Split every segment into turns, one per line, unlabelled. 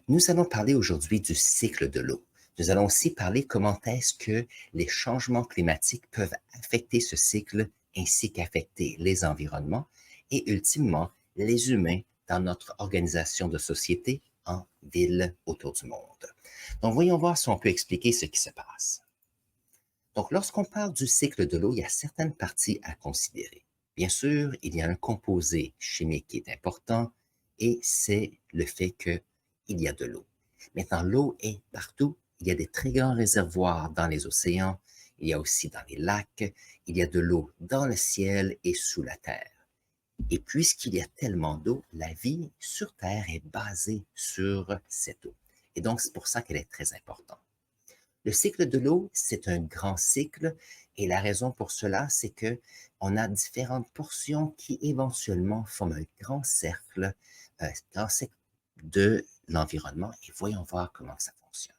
Nous allons parler aujourd'hui du cycle de l'eau. Nous allons aussi parler comment est-ce que les changements climatiques peuvent affecter ce cycle ainsi qu'affecter les environnements et ultimement les humains dans notre organisation de société en ville autour du monde. Donc, voyons voir si on peut expliquer ce qui se passe. Donc, lorsqu'on parle du cycle de l'eau, il y a certaines parties à considérer. Bien sûr, il y a un composé chimique qui est important et c'est le fait qu'il y a de l'eau. Maintenant, l'eau est partout. Il y a des très grands réservoirs dans les océans, il y a aussi dans les lacs, il y a de l'eau dans le ciel et sous la terre. Et puisqu'il y a tellement d'eau, la vie sur Terre est basée sur cette eau. Et donc, c'est pour ça qu'elle est très importante. Le cycle de l'eau, c'est un grand cycle et la raison pour cela, c'est que on a différentes portions qui éventuellement forment un grand cercle de l'environnement et voyons voir comment ça fonctionne.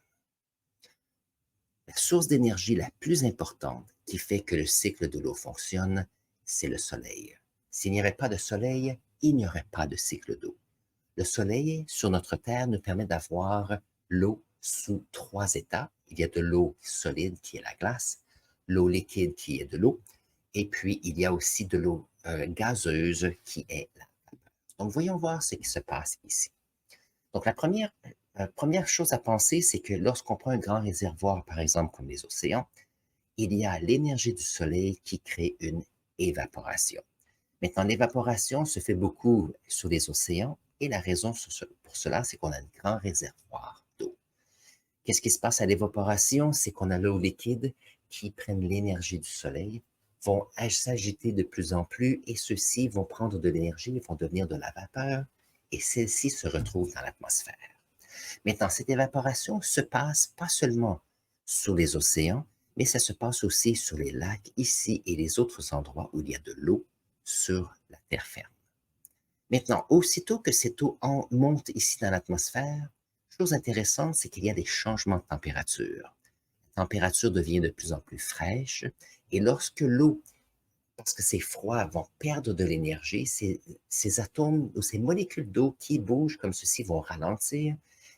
La source d'énergie la plus importante qui fait que le cycle de l'eau fonctionne, c'est le soleil. S'il n'y avait pas de soleil, il n'y aurait pas de cycle d'eau. Le soleil sur notre Terre nous permet d'avoir l'eau sous trois états. Il y a de l'eau solide qui est la glace, l'eau liquide qui est de l'eau, et puis il y a aussi de l'eau gazeuse qui est la vapeur. Donc voyons voir ce qui se passe ici. Donc la première chose à penser, c'est que lorsqu'on prend un grand réservoir, par exemple comme les océans, il y a l'énergie du soleil qui crée une évaporation. Maintenant, l'évaporation se fait beaucoup sur les océans et la raison pour cela, c'est qu'on a un grand réservoir d'eau. Qu'est-ce qui se passe à l'évaporation? C'est qu'on a l'eau liquide qui prennent l'énergie du soleil, vont s'agiter de plus en plus et ceux-ci vont prendre de l'énergie, vont devenir de la vapeur et celle-ci se retrouve dans l'atmosphère. Maintenant, cette évaporation se passe pas seulement sur les océans, mais ça se passe aussi sur les lacs ici et les autres endroits où il y a de l'eau sur la terre ferme. Maintenant, aussitôt que cette eau monte ici dans l'atmosphère, chose intéressante, c'est qu'il y a des changements de température. La température devient de plus en plus fraîche et lorsque l'eau, parce que c'est froid, vont perdre de l'énergie, ces atomes ou ces molécules d'eau qui bougent comme ceci vont ralentir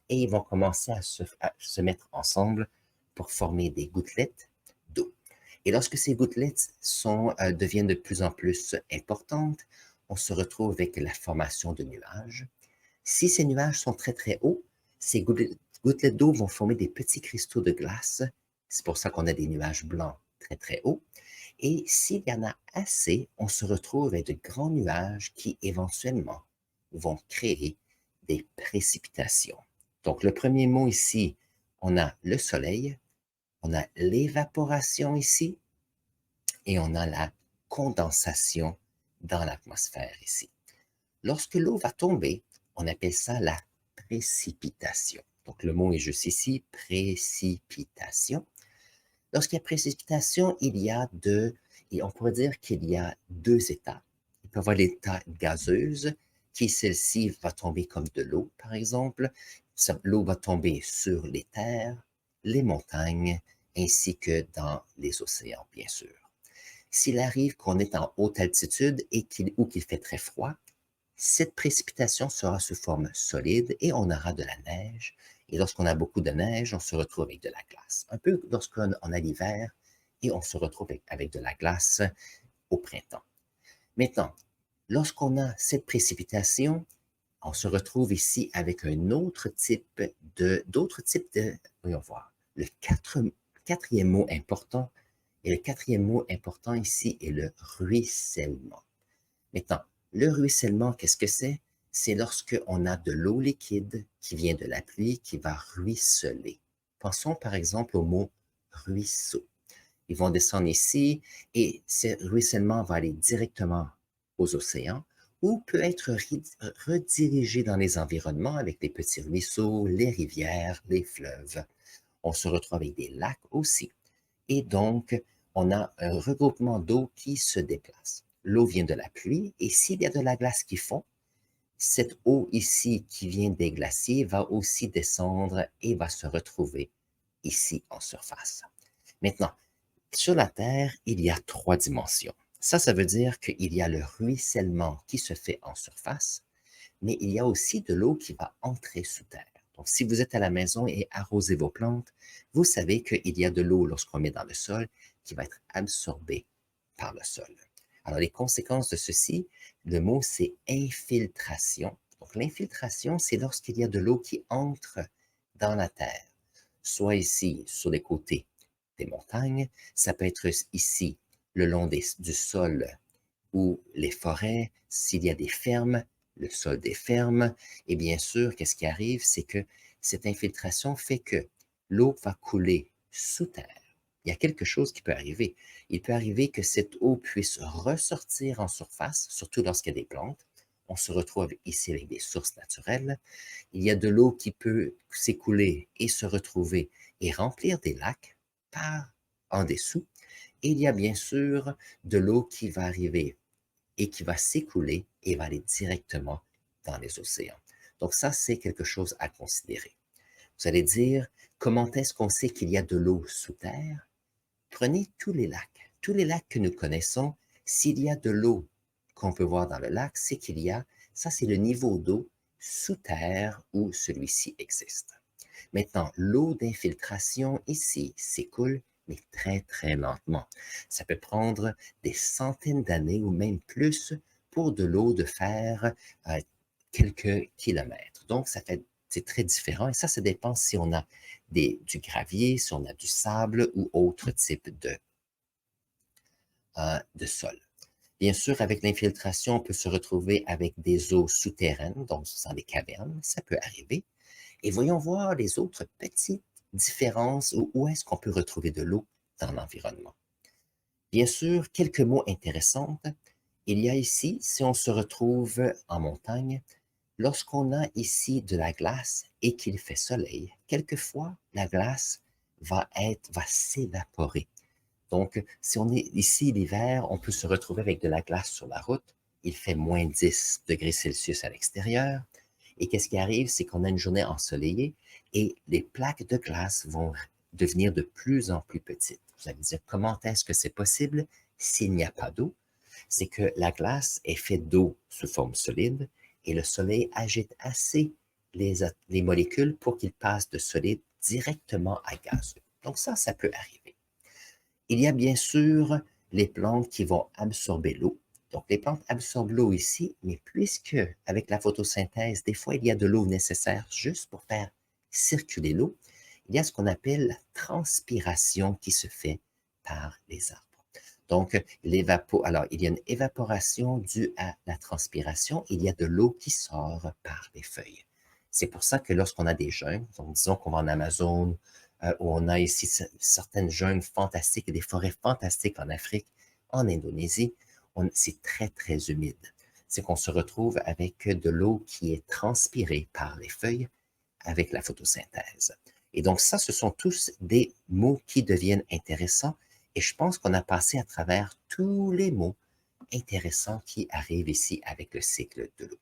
et ils vont commencer à se mettre ensemble pour former des gouttelettes d'eau. Et lorsque ces gouttelettes deviennent de plus en plus importantes, on se retrouve avec la formation de nuages. Si ces nuages sont très très hauts, ces gouttelettes d'eau vont former des petits cristaux de glace. C'est pour ça qu'on a des nuages blancs très très hauts. Et s'il y en a assez, on se retrouve avec de grands nuages qui éventuellement vont créer des précipitations. Donc le premier mot ici, on a le soleil, on a l'évaporation ici et on a la condensation dans l'atmosphère ici. Lorsque l'eau va tomber, on appelle ça la précipitation. Donc le mot est juste ici, précipitation. Lorsqu'il y a précipitation, et on pourrait dire qu'il y a deux états. Il peut y avoir l'état gazeuse, qui celle-ci va tomber comme de l'eau, par exemple. L'eau va tomber sur les terres, les montagnes, ainsi que dans les océans, bien sûr. S'il arrive qu'on est en haute altitude ou qu'il fait très froid, cette précipitation sera sous forme solide et on aura de la neige. Et lorsqu'on a beaucoup de neige, on se retrouve avec de la glace. Un peu lorsqu'on a l'hiver et on se retrouve avec de la glace au printemps. Maintenant, lorsqu'on a cette précipitation, on se retrouve ici avec d'autres types de, voyons voir, quatrième mot important, et le quatrième mot important ici est le ruissellement. Maintenant, le ruissellement, qu'est-ce que c'est? C'est lorsque on a de l'eau liquide qui vient de la pluie qui va ruisseler. Pensons par exemple au mot ruisseau. Ils vont descendre ici et ce ruissellement va aller directement aux océans ou peut être redirigé dans les environnements avec les petits ruisseaux, les rivières, les fleuves. On se retrouve avec des lacs aussi. Et donc, on a un regroupement d'eau qui se déplace. L'eau vient de la pluie et s'il y a de la glace qui fond, cette eau ici qui vient des glaciers va aussi descendre et va se retrouver ici en surface. Maintenant, sur la Terre, il y a trois dimensions. Ça veut dire qu'il y a le ruissellement qui se fait en surface, mais il y a aussi de l'eau qui va entrer sous terre. Donc, si vous êtes à la maison et arrosez vos plantes, vous savez qu'il y a de l'eau lorsqu'on met dans le sol qui va être absorbée par le sol. Alors, les conséquences de ceci, le mot, c'est infiltration. Donc, l'infiltration, c'est lorsqu'il y a de l'eau qui entre dans la terre, soit ici, sur les côtés des montagnes, ça peut être ici, le long du sol ou les forêts, s'il y a des fermes, le sol des fermes, et bien sûr, qu'est-ce qui arrive, c'est que cette infiltration fait que l'eau va couler sous terre. Il y a quelque chose qui peut arriver. Il peut arriver que cette eau puisse ressortir en surface, surtout lorsqu'il y a des plantes. On se retrouve ici avec des sources naturelles. Il y a de l'eau qui peut s'écouler et se retrouver et remplir des lacs par en dessous. Et il y a bien sûr de l'eau qui va arriver et qui va s'écouler et va aller directement dans les océans. Donc ça, c'est quelque chose à considérer. Vous allez dire, comment est-ce qu'on sait qu'il y a de l'eau sous terre? Prenez tous les lacs. Tous les lacs que nous connaissons, s'il y a de l'eau qu'on peut voir dans le lac, c'est qu'il y a, ça c'est le niveau d'eau sous terre où celui-ci existe. Maintenant, l'eau d'infiltration ici s'écoule, mais très, très lentement. Ça peut prendre des centaines d'années ou même plus pour de l'eau de faire quelques kilomètres. Donc, c'est très différent et ça dépend si on a du gravier, si on a du sable ou autre type de sol. Bien sûr, avec l'infiltration, on peut se retrouver avec des eaux souterraines, donc dans des cavernes, ça peut arriver. Et voyons voir les autres petites différences où est-ce qu'on peut retrouver de l'eau dans l'environnement. Bien sûr, quelques mots intéressants. Il y a ici, si on se retrouve en montagne, lorsqu'on a ici de la glace et qu'il fait soleil, quelquefois la glace va s'évaporer. Donc, si on est ici l'hiver, on peut se retrouver avec de la glace sur la route. Il fait moins 10 degrés Celsius à l'extérieur. Et qu'est-ce qui arrive? C'est qu'on a une journée ensoleillée et les plaques de glace vont devenir de plus en plus petites. Vous allez me dire, comment est-ce que c'est possible s'il n'y a pas d'eau? C'est que la glace est faite d'eau sous forme solide et le soleil agite assez les molécules pour qu'ils passent de solide directement à gazeux. Donc ça peut arriver. Il y a bien sûr les plantes qui vont absorber l'eau. Donc, les plantes absorbent l'eau ici, mais puisque avec la photosynthèse, des fois, il y a de l'eau nécessaire juste pour faire circuler l'eau, il y a ce qu'on appelle la transpiration qui se fait par les arbres. Donc, alors, il y a une évaporation due à la transpiration, il y a de l'eau qui sort par les feuilles. C'est pour ça que lorsqu'on a des jeunes, donc disons qu'on va en Amazone, où on a ici certaines jungles fantastiques et des forêts fantastiques en Afrique, en Indonésie, c'est très, très humide. C'est qu'on se retrouve avec de l'eau qui est transpirée par les feuilles avec la photosynthèse. Et donc ça, ce sont tous des mots qui deviennent intéressants et je pense qu'on a passé à travers tous les mots intéressants qui arrivent ici avec le cycle de l'eau.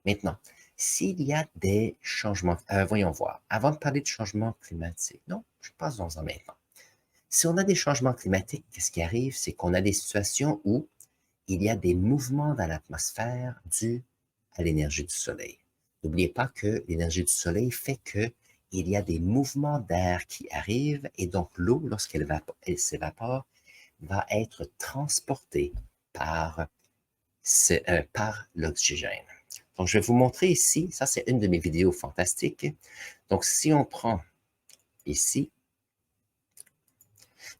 Maintenant, s'il y a des changements, voyons voir, avant de parler de changement climatique, non, je passe dans un maintenant. Si on a des changements climatiques, qu'est-ce qui arrive? C'est qu'on a des situations où il y a des mouvements dans l'atmosphère dus à l'énergie du soleil. N'oubliez pas que l'énergie du soleil fait que il y a des mouvements d'air qui arrivent et donc l'eau, lorsqu'elle s'évapore, va être transportée par par l'oxygène. Donc, je vais vous montrer ici, ça c'est une de mes vidéos fantastiques. Donc, si on prend ici,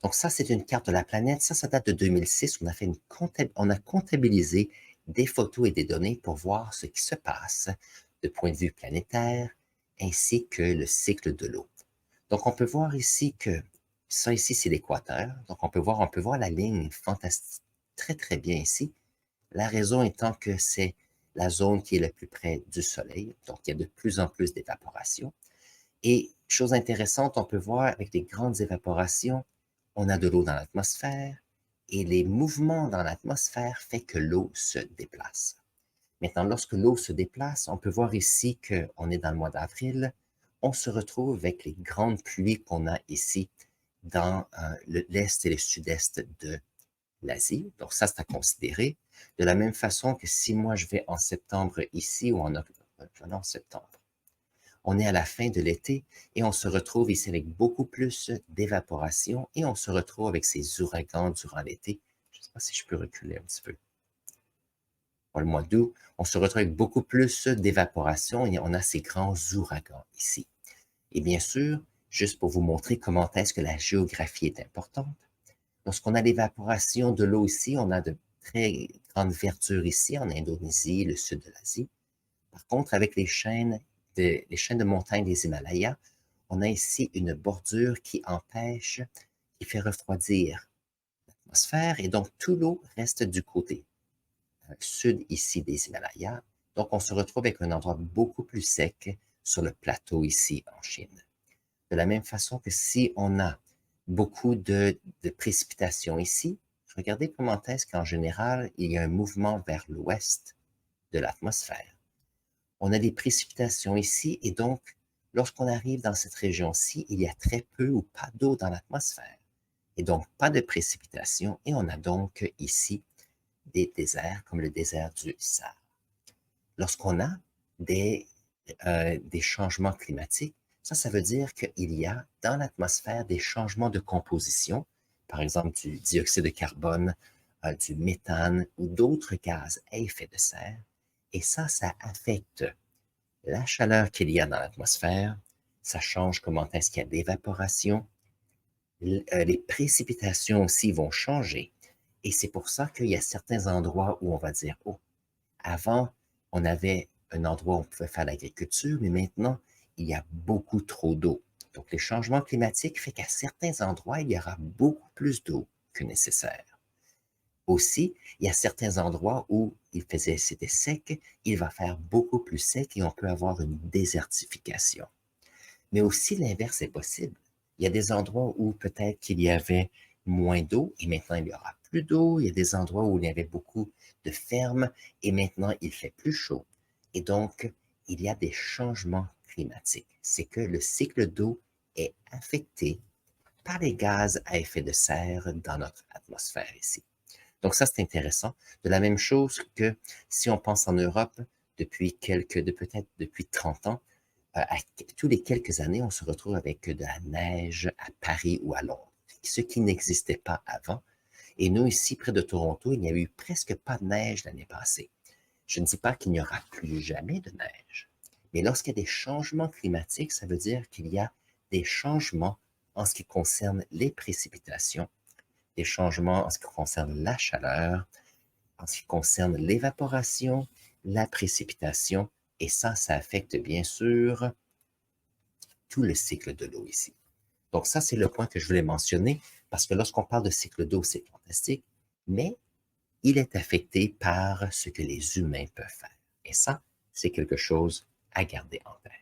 donc ça c'est une carte de la planète, ça date de 2006, on a comptabilisé des photos et des données pour voir ce qui se passe de point de vue planétaire, ainsi que le cycle de l'eau. Donc, on peut voir ici que ça ici c'est l'équateur, donc on peut voir la ligne fantastique, très très bien ici. La raison étant que c'est la zone qui est le plus près du soleil, donc il y a de plus en plus d'évaporation. Et chose intéressante, on peut voir avec les grandes évaporations, on a de l'eau dans l'atmosphère et les mouvements dans l'atmosphère fait que l'eau se déplace. Maintenant, lorsque l'eau se déplace, on peut voir ici qu'on est dans le mois d'avril, on se retrouve avec les grandes pluies qu'on a ici dans l'est et le sud-est de l'Asie. Donc ça, c'est à considérer. De la même façon que si moi je vais en septembre ici ou en septembre, On est à la fin de l'été et on se retrouve ici avec beaucoup plus d'évaporation et on se retrouve avec ces ouragans durant l'été. Je ne sais pas si je peux reculer un petit peu. Pour le mois d'août, on se retrouve avec beaucoup plus d'évaporation et on a ces grands ouragans ici. Et bien sûr, juste pour vous montrer comment est-ce que la géographie est importante, lorsqu'on a l'évaporation de l'eau ici, on a de très grandes verdures ici en Indonésie, le sud de l'Asie. Par contre, avec les chaînes de montagnes des Himalayas, on a ici une bordure qui empêche, qui fait refroidir l'atmosphère et donc tout l'eau reste du côté sud ici des Himalayas. Donc, on se retrouve avec un endroit beaucoup plus sec sur le plateau ici en Chine. De la même façon que si on a beaucoup de précipitations ici, regardez comment est-ce qu'en général, il y a un mouvement vers l'ouest de l'atmosphère. On a des précipitations ici et donc, lorsqu'on arrive dans cette région-ci, il y a très peu ou pas d'eau dans l'atmosphère et donc pas de précipitations et on a donc ici des déserts comme le désert du Sahara. Lorsqu'on a des, des changements climatiques, ça veut dire qu'il y a dans l'atmosphère des changements de composition, par exemple du dioxyde de carbone, du méthane ou d'autres gaz à effet de serre. Et ça affecte la chaleur qu'il y a dans l'atmosphère, ça change comment est-ce qu'il y a d'évaporation, les précipitations aussi vont changer. Et c'est pour ça qu'il y a certains endroits où on va dire, oh, avant, on avait un endroit où on pouvait faire l'agriculture, mais maintenant, il y a beaucoup trop d'eau. Donc, les changements climatiques font qu'à certains endroits, il y aura beaucoup plus d'eau que nécessaire. Aussi, il y a certains endroits où c'était sec, il va faire beaucoup plus sec et on peut avoir une désertification. Mais aussi, l'inverse est possible. Il y a des endroits où peut-être qu'il y avait moins d'eau et maintenant il y aura plus d'eau. Il y a des endroits où il y avait beaucoup de fermes et maintenant il fait plus chaud. Et donc, il y a des changements climatiques. C'est que le cycle d'eau est affecté par les gaz à effet de serre dans notre atmosphère ici. Donc ça, c'est intéressant. De la même chose que si on pense en Europe, peut-être depuis 30 ans, tous les quelques années, on se retrouve avec de la neige à Paris ou à Londres, ce qui n'existait pas avant. Et nous, ici, près de Toronto, il n'y a eu presque pas de neige l'année passée. Je ne dis pas qu'il n'y aura plus jamais de neige, mais lorsqu'il y a des changements climatiques, ça veut dire qu'il y a des changements en ce qui concerne les précipitations, des changements en ce qui concerne la chaleur, en ce qui concerne l'évaporation, la précipitation, et ça affecte bien sûr tout le cycle de l'eau ici. Donc ça, c'est le point que je voulais mentionner, parce que lorsqu'on parle de cycle d'eau, c'est fantastique, mais il est affecté par ce que les humains peuvent faire. Et ça, c'est quelque chose à garder en tête.